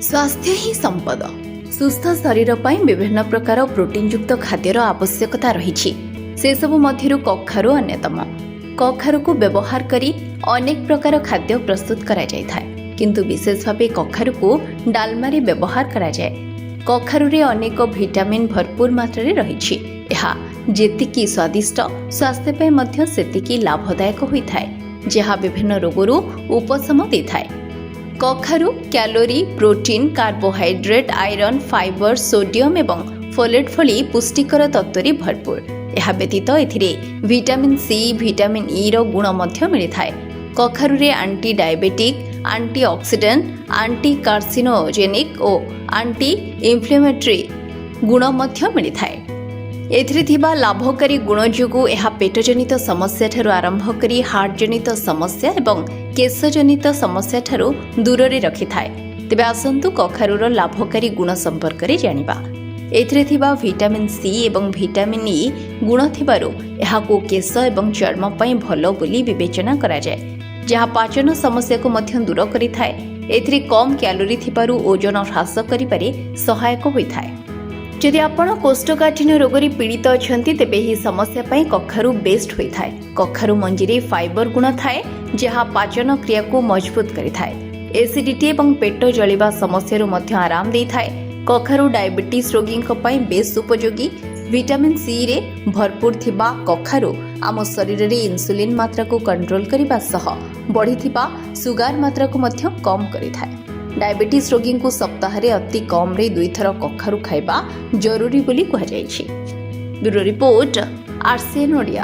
स्वास्थ्य ही संपद। सुस्थ शरीर पर विभिन्न प्रकार प्रोटीन युक्त खाद्यर आवश्यकता रही। से सबु मध्यरु कखारु अन्यतम। कखारु को व्यवहार करी अनेक प्रकार खाद्य प्रस्तुत करा जाय थाय, किंतु विशेष भावे कखारु को डालमा रे व्यवहार करा जाय। कखारु रे अनेक विटामिन भरपूर मात्रा रे रही। यह जेतिकी स्वादिष्ट स्वास्थ्य पे मध्य सेतिकी लाभदायक होइथाय, जहा विभिन्न रोगरु उपशम देथाय। कखारु calorie, protein, carbohydrate, iron, fibre, sodium एवं फोलेट भली पुष्टिकर तत्व भरपूर। यह व्यतीत एथिरे विटामिन सी, विटामिन ई रो गुण मध्य मिलिथाय। कखारु रे anti diabetic, anti oxidant, anti carcinogenic और एंटी इन्फ्लेमेटरी गुण मध्य मिलिथाय। एथिरे थिबा लाभकारी गुण जोगु यह पेटजनित समस्या ठारू आरंभ करी हार्ट जनित समस्या एवं केशजनित समस्या ठारू दूर रे रखिथाय। तेबे आसंतु कखारुर लाभकारी गुण संपर्क रे जानिबा। एथिरे थिबा विटामिन सी एवं विटामिन ई गुण थिबारु एहाको केश एवं चर्म पई भलो बोली विवेचना करा जाय, जहा पाचन समस्या को मध्य दूर करिथाय। एथिरे कम कैलोरी थिबारु ओजन ह्रास करिपारे सहायक होइथाय। जदि आपण कोष्ठकाठिन्य रोगरी पीड़ित अछंती तेबे ही समस्या पई कखारु बेस्ट होइथाय। कखारु मंजी रे फाइबर गुण थाए, जहा पाचन क्रिया को मजबूत करिथाय। एसिडिटी एवं पेट जलिबा समस्या रु मध्य आराम देइथाय। कखारु डायबिटीज रोगी पई बेस उपयोगी। विटामिन सी रे भरपूर थिबा कखारु आम शरीर रे इंसुलिन मात्रा को कंट्रोल करिबा सह बढ़िथिबा सुगार मात्रा को मध्य कम करिथाय। डायबिटीज रोगी को सप्ताह रे अति कम रे 2 थर कखारु खाइबा जरूरी बोली कहा जायछि। Bureau report, RCN Odia.